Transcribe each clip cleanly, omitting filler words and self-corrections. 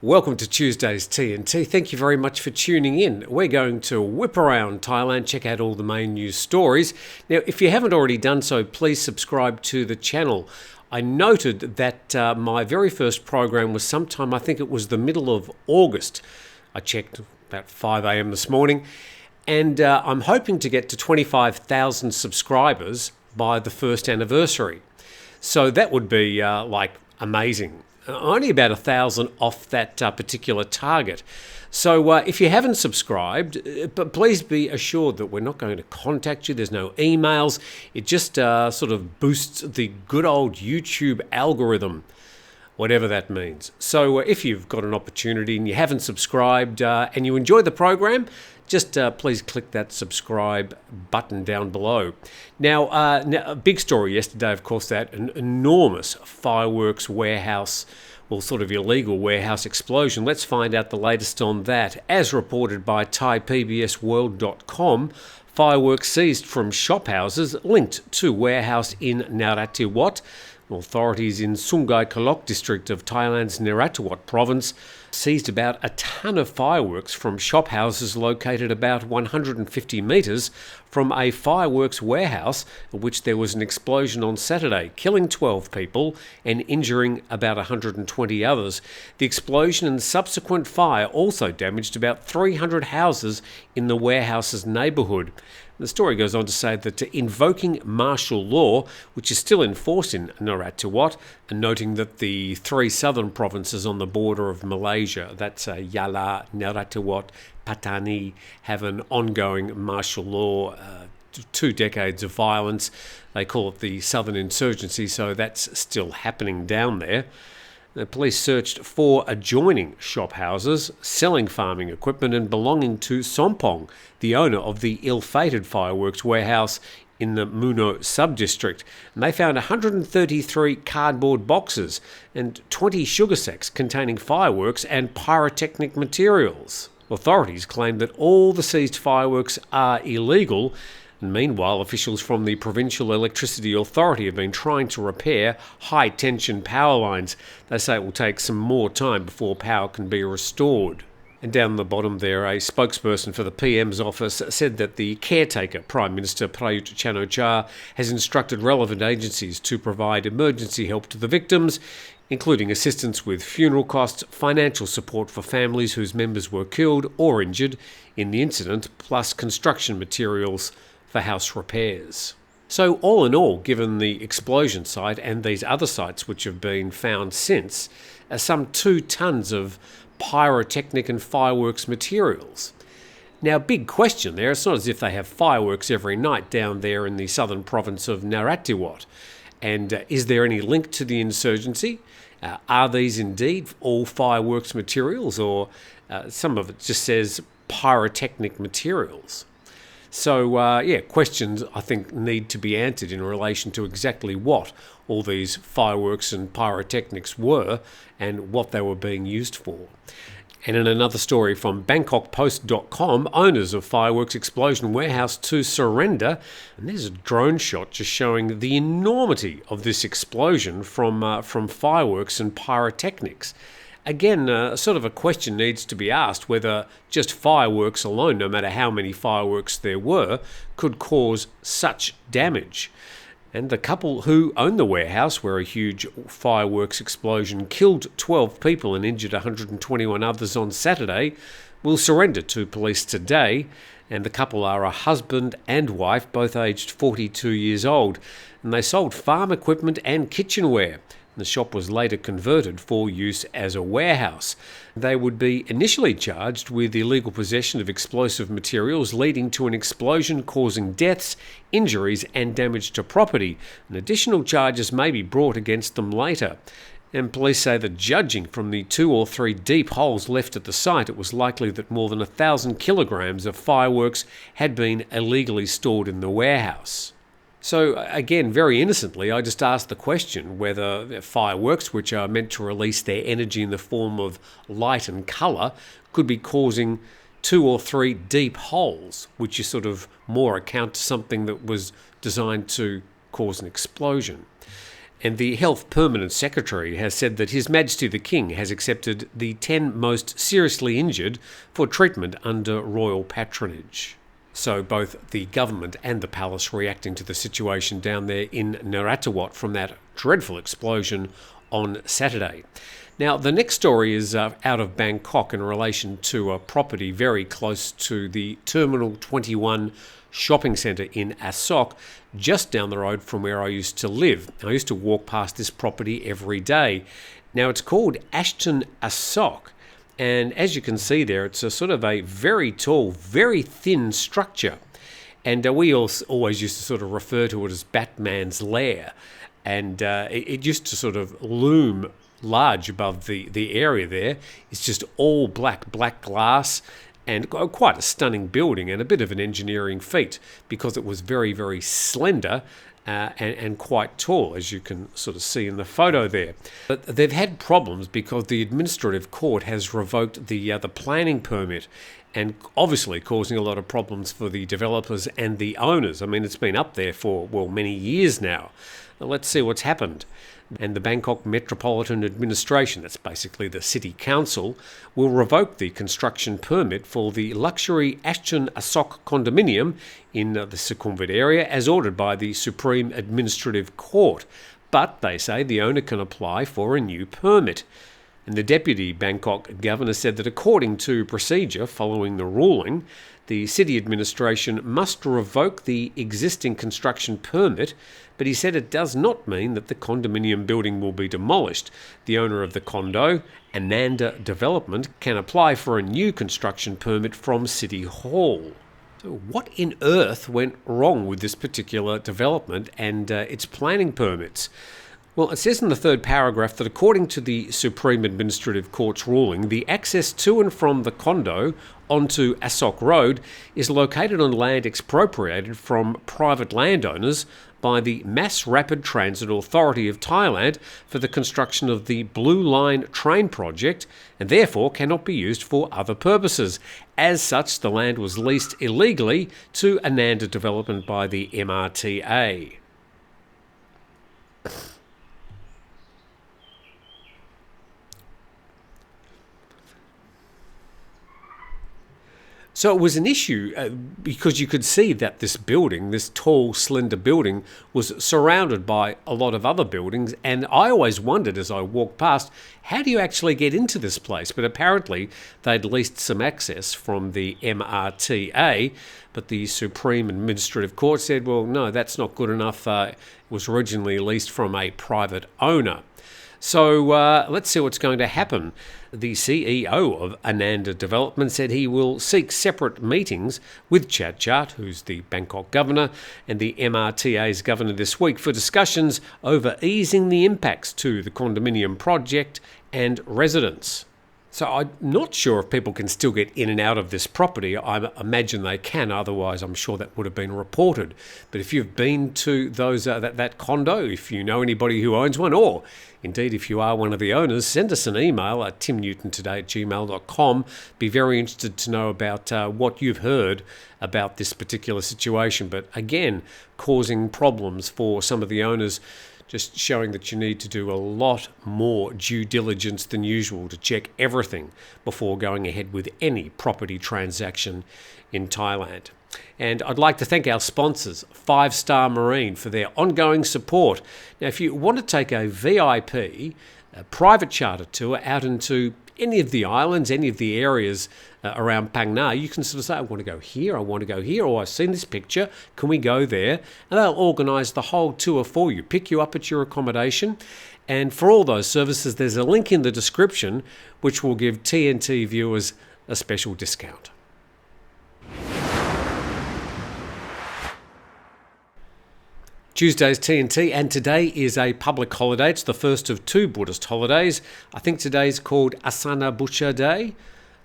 Welcome to Tuesday's TNT. Thank you very much for tuning in. We're going to whip around Thailand, check out all the main news stories. Now, if you haven't already done so, please subscribe to the channel. I noted that my very first program was sometime, I think it was the middle of August. I checked about 5 a.m. this morning, and I'm hoping to get to 25,000 subscribers by the first anniversary. So that would be amazing. Only about 1,000 off that particular target. So if you haven't subscribed, but please be assured that we're not going to contact you. There's no emails. It just sort of boosts the good old YouTube algorithm, whatever that means. So if you've got an opportunity and you haven't subscribed and you enjoy the program, just please click that subscribe button down below. Now, a big story yesterday, of course, that an enormous fireworks warehouse, well, sort of illegal warehouse explosion. Let's find out the latest on that. As reported by ThaiPBSWorld.com, fireworks seized from shophouses linked to warehouse in Narathiwat. Authorities in Sungai Kolok district of Thailand's Narathiwat province seized about a ton of fireworks from shophouses located about 150 metres from a fireworks warehouse in which there was an explosion on Saturday, killing 12 people and injuring about 120 others. The explosion and subsequent fire also damaged about 300 houses in the warehouse's neighbourhood. The story goes on to say that invoking martial law, which is still in force in Narathiwat, and noting that the three southern provinces on the border of Malaysia, that's Yala, Narathiwat, Patani, have an ongoing martial law, 2 decades of violence. They call it the Southern Insurgency, so that's still happening down there. The police searched 4 adjoining shophouses selling farming equipment and belonging to Sompong, the owner of the ill-fated fireworks warehouse in the Muno sub-district. And they found 133 cardboard boxes and 20 sugar sacks containing fireworks and pyrotechnic materials. Authorities claim that all the seized fireworks are illegal. And meanwhile, officials from the Provincial Electricity Authority have been trying to repair high-tension power lines. They say it will take some more time before power can be restored. And down the bottom there, a spokesperson for the PM's office said that the caretaker, Prime Minister Prayut Chan-o-cha, has instructed relevant agencies to provide emergency help to the victims, including assistance with funeral costs, financial support for families whose members were killed or injured in the incident, plus construction materials for house repairs. So all in all, given the explosion site and these other sites which have been found since, some 2 tons of pyrotechnic and fireworks materials. Now, big question there. It's not as if they have fireworks every night down there in the southern province of Narathiwat. And is there any link to the insurgency? Are these indeed all fireworks materials, or some of it just says pyrotechnic materials? So, questions I think need to be answered in relation to exactly what all these fireworks and pyrotechnics were and what they were being used for. And in another story from BangkokPost.com, owners of fireworks explosion warehouse to surrender. And there's a drone shot just showing the enormity of this explosion from fireworks and pyrotechnics. Again, sort of a question needs to be asked whether just fireworks alone, no matter how many fireworks there were, could cause such damage. And the couple who owned the warehouse, where a huge fireworks explosion killed 12 people and injured 121 others on Saturday, will surrender to police today. And the couple are a husband and wife, both aged 42 years old. And they sold farm equipment and kitchenware. The shop was later converted for use as a warehouse. They would be initially charged with illegal possession of explosive materials leading to an explosion causing deaths, injuries and damage to property. And additional charges may be brought against them later. And police say that judging from the 2 or 3 deep holes left at the site, it was likely that more than 1,000 kilograms of fireworks had been illegally stored in the warehouse. So again, very innocently, I just asked the question whether fireworks, which are meant to release their energy in the form of light and colour, could be causing 2 or 3 deep holes, which is sort of more account to something that was designed to cause an explosion. And the Health Permanent Secretary has said that His Majesty the King has accepted the 10 most seriously injured for treatment under royal patronage. So both the government and the palace reacting to the situation down there in Narathiwat from that dreadful explosion on Saturday. Now, the next story is out of Bangkok in relation to a property very close to the Terminal 21 shopping centre in Asoke, just down the road from where I used to live. I used to walk past this property every day. Now, it's called Ashton Asoke, and as you can see there, it's a sort of a very tall, very thin structure. And we always used to sort of refer to it as Batman's lair. And it used to sort of loom large above the area there. It's just all black glass, and quite a stunning building and a bit of an engineering feat because it was very, very slender and quite tall, as you can sort of see in the photo there. But they've had problems because the administrative court has revoked the planning permit, and obviously causing a lot of problems for the developers and the owners. I mean, it's been up there for, well, many years now. Let's see what's happened. And the Bangkok Metropolitan Administration, that's basically the city council, will revoke the construction permit for the luxury Ashton Asoke condominium in the Sukhumvit area as ordered by the Supreme Administrative Court. But, they say, the owner can apply for a new permit. And the Deputy Bangkok Governor said that according to procedure following the ruling, the city administration must revoke the existing construction permit, but he said it does not mean that the condominium building will be demolished. The owner of the condo, Ananda Development, can apply for a new construction permit from City Hall. So what in earth went wrong with this particular development and its planning permits? Well, it says in the third paragraph that according to the Supreme Administrative Court's ruling, the access to and from the condo onto Asoke Road is located on land expropriated from private landowners by the Mass Rapid Transit Authority of Thailand for the construction of the Blue Line train project and therefore cannot be used for other purposes. As such, the land was leased illegally to Ananda Development by the MRTA. So it was an issue because you could see that this building, this tall, slender building, was surrounded by a lot of other buildings. And I always wondered as I walked past, how do you actually get into this place? But apparently they'd leased some access from the MRTA, but the Supreme Administrative Court said, well, no, that's not good enough. It was originally leased from a private owner. So let's see what's going to happen. The CEO of Ananda Development said he will seek separate meetings with Chat, who's the Bangkok governor, and the MRTA's governor this week for discussions over easing the impacts to the condominium project and residents. So I'm not sure if people can still get in and out of this property. I imagine they can, otherwise I'm sure that would have been reported. But if you've been to those that condo, if you know anybody who owns one, or indeed if you are one of the owners, send us an email at timnewtontoday@gmail.com. Be very interested to know about what you've heard about this particular situation. But again, causing problems for some of the owners, just showing that you need to do a lot more due diligence than usual to check everything before going ahead with any property transaction in Thailand. And I'd like to thank our sponsors, 5 Star Marine, for their ongoing support. Now, if you want to take a VIP, a private charter tour out into any of the islands, any of the areas around Phang Nga, you can sort of say, I want to go here, or I've seen this picture, can we go there? And they'll organise the whole tour for you, pick you up at your accommodation. And for all those services, there's a link in the description which will give TNT viewers a special discount. Tuesday's TNT, and today is a public holiday. It's the first of 2 Buddhist holidays. I think today's called Asana Bucha Day.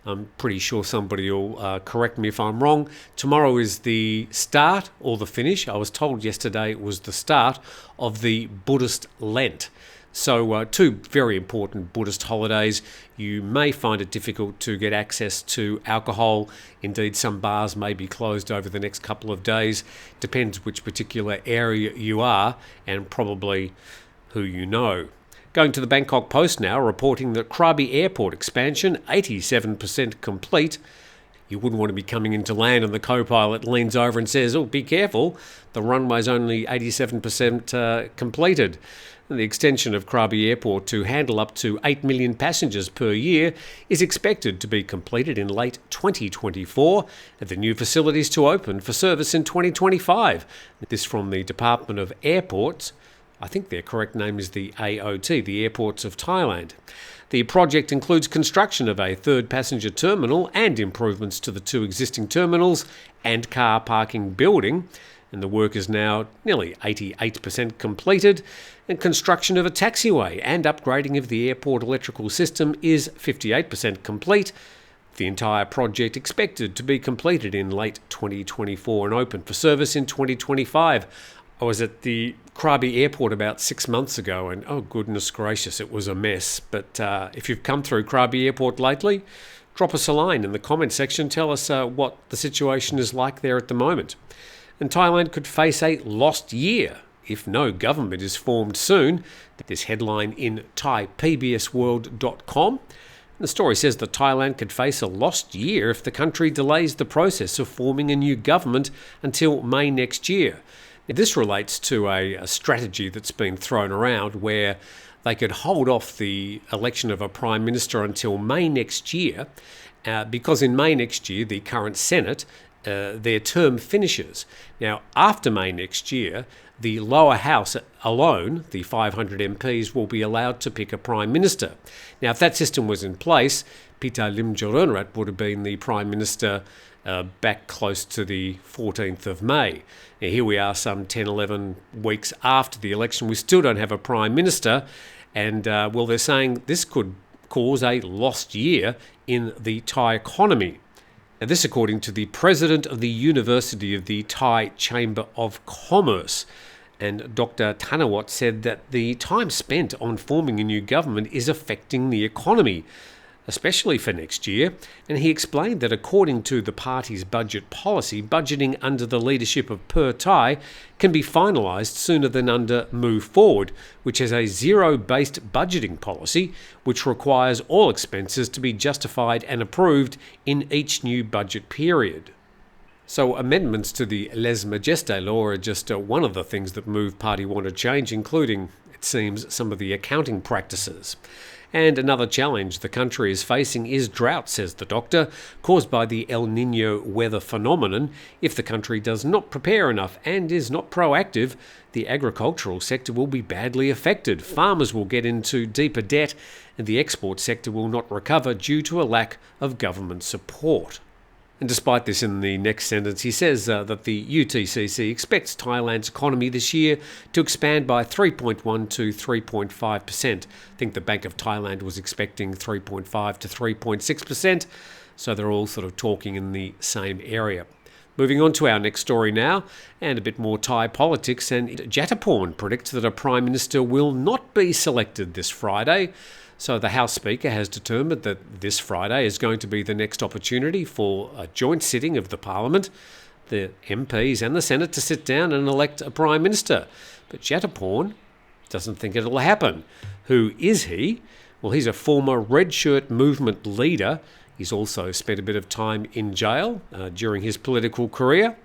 I'm pretty sure somebody will correct me if I'm wrong. Tomorrow is the start or the finish. I was told yesterday it was the start of the Buddhist Lent. So 2 very important Buddhist holidays. You may find it difficult to get access to alcohol. Indeed, some bars may be closed over the next couple of days. Depends which particular area you are, and probably who you know. Going to the Bangkok Post now, reporting that Krabi Airport expansion 87% complete. You wouldn't want to be coming into land and the co-pilot leans over and says, "Oh, be careful, the runway's only 87% completed." And the extension of Krabi Airport to handle up to 8 million passengers per year is expected to be completed in late 2024, and the new facilities to open for service in 2025. This from the Department of Airports. I think their correct name is the AOT, the Airports of Thailand. The project includes construction of a third passenger terminal and improvements to the two existing terminals and car parking building. And the work is now nearly 88% completed. And construction of a taxiway and upgrading of the airport electrical system is 58% complete. The entire project expected to be completed in late 2024 and open for service in 2025. I was at the Krabi Airport about 6 months ago and oh goodness gracious, it was a mess. But if you've come through Krabi Airport lately, drop us a line in the comment section. Tell us what the situation is like there at the moment. And Thailand could face a lost year if no government is formed soon. This headline in ThaiPBSWorld.com. The story says that Thailand could face a lost year if the country delays the process of forming a new government until May next year. This relates to a strategy that's been thrown around where they could hold off the election of a prime minister until May next year, because in May next year, the current Senate, their term finishes. Now, after May next year, the lower house alone, the 500 MPs, will be allowed to pick a prime minister. Now, if that system was in place, Pita Limjaroenrat would have been the prime minister back close to the 14th of May. Now, here we are some 10, 11 weeks after the election. We still don't have a prime minister. And, well, they're saying this could cause a lost year in the Thai economy. Now, this according to the president of the University of the Thai Chamber of Commerce. And Dr. Narathiwat said that the time spent on forming a new government is affecting the economy, especially for next year. And he explained that according to the party's budget policy, budgeting under the leadership of Per Thai can be finalised sooner than under Move Forward, which has a zero-based budgeting policy which requires all expenses to be justified and approved in each new budget period. So amendments to the Lèse Majesté law are just one of the things that Move Party want to change, including, it seems, some of the accounting practices. And another challenge the country is facing is drought, says the doctor, caused by the El Niño weather phenomenon. If the country does not prepare enough and is not proactive, the agricultural sector will be badly affected. Farmers will get into deeper debt and the export sector will not recover due to a lack of government support. And despite this, in the next sentence, he says that the UTCC expects Thailand's economy this year to expand by 3.1 to 3.5%. I think the Bank of Thailand was expecting 3.5 to 3.6%, so they're all sort of talking in the same area. Moving on to our next story now, and a bit more Thai politics, and Jataporn predicts that a Prime Minister will not be selected this Friday. So the House Speaker has determined that this Friday is going to be the next opportunity for a joint sitting of the Parliament, the MPs and the Senate to sit down and elect a Prime Minister. But Jataporn doesn't think it'll happen. Who is he? Well, he's a former Red Shirt movement leader. He's also spent a bit of time in jail during his political career.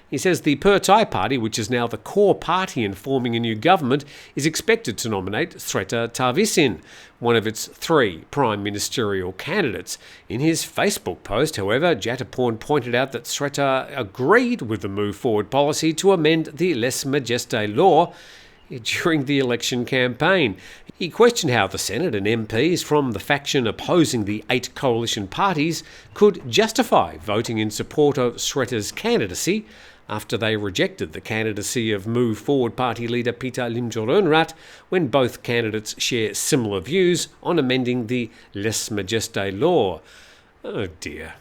He says the Per Thai party, which is now the core party in forming a new government, is expected to nominate Srettha Thavisin, one of its 3 prime ministerial candidates. In his Facebook post, however, Jataporn pointed out that Srettha agreed with the Move Forward policy to amend the Lèse Majesté law during the election campaign. He questioned how the Senate and MPs from the faction opposing the 8 coalition parties could justify voting in support of Srettha's candidacy after they rejected the candidacy of Move Forward party leader Pita Limjaroenrat when both candidates share similar views on amending the Lèse Majesté law. Oh dear.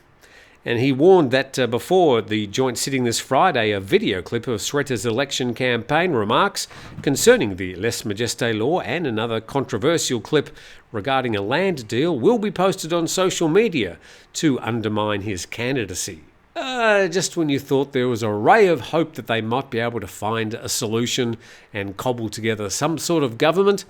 And he warned that before the joint sitting this Friday, a video clip of Srettha's election campaign remarks concerning the Lèse Majesté law and another controversial clip regarding a land deal will be posted on social media to undermine his candidacy. Just when you thought there was a ray of hope that they might be able to find a solution and cobble together some sort of government,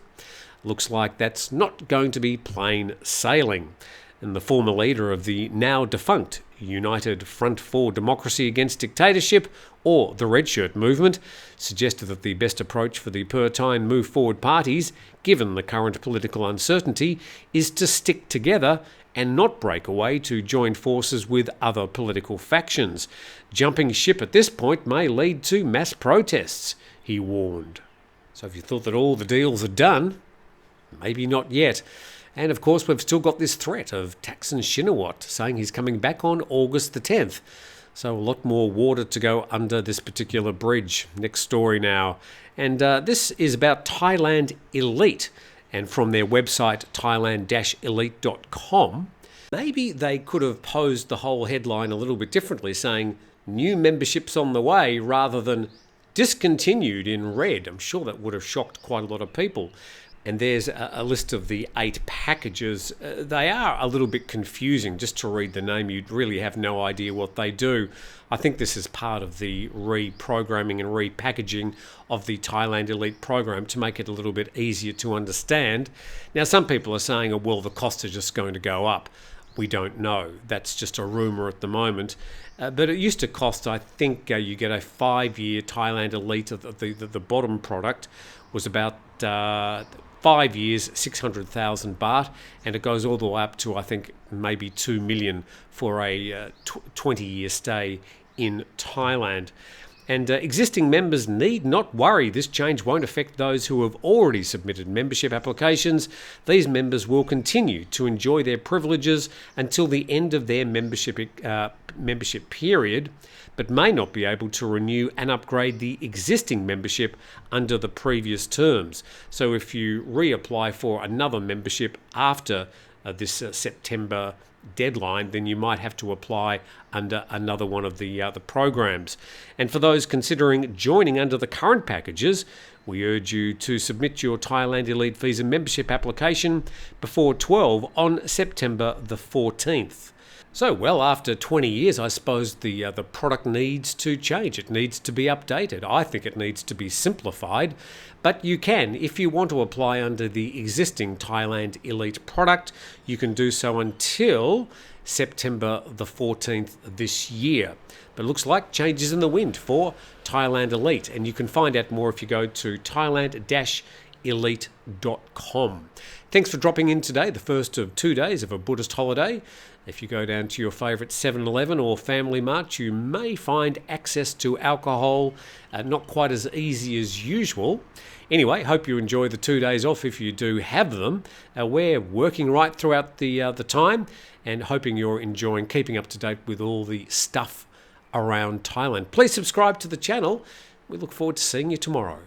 looks like that's not going to be plain sailing. And the former leader of the now defunct United Front for Democracy Against Dictatorship, or the Red Shirt movement, suggested that the best approach for the Purtine Move Forward parties, given the current political uncertainty, is to stick together and not break away to join forces with other political factions. Jumping ship at this point may lead to mass protests, he warned. So if you thought that all the deals are done, maybe not yet. And of course, we've still got this threat of Thaksin Shinawatra saying he's coming back on August the 10th. So a lot more water to go under this particular bridge. Next story now. And this is about Thailand Elite. And from their website, thailand-elite.com, maybe they could have posed the whole headline a little bit differently, saying new memberships on the way rather than discontinued in red. I'm sure that would have shocked quite a lot of people. And there's a list of the 8 packages. They are a little bit confusing. Just to read the name, you'd really have no idea what they do. I think this is part of the reprogramming and repackaging of the Thailand Elite program to make it a little bit easier to understand. Now, some people are saying, oh, well, the costs are just going to go up. We don't know. That's just a rumour at the moment. But it used to cost, I think, you get a 5-year Thailand Elite. The bottom product was about 5 years, 600,000 baht, and it goes all the way up to, I think, maybe 2 million for a 20-year stay in Thailand. And existing members need not worry. This change won't affect those who have already submitted membership applications. These members will continue to enjoy their privileges until the end of their membership period, but may not be able to renew and upgrade the existing membership under the previous terms. So if you reapply for another membership after this September deadline, then you might have to apply under another one of the programs. And for those considering joining under the current packages, we urge you to submit your Thailand Elite Visa membership application before 12 on September the 14th. So, well, after 20 years, I suppose the product needs to change. It needs to be updated. I think it needs to be simplified. But you can, if you want to apply under the existing Thailand Elite product, you can do so until September the 14th this year. But it looks like changes in the wind for Thailand Elite. And you can find out more if you go to thailand-elite.com. Thanks for dropping in today, the first of 2 days of a Buddhist holiday. If you go down to your favourite 7-Eleven or Family Mart, you may find access to alcohol not quite as easy as usual. Anyway, hope you enjoy the 2 days off if you do have them. We're working right throughout the time and hoping you're enjoying keeping up to date with all the stuff around Thailand. Please subscribe to the channel. We look forward to seeing you tomorrow.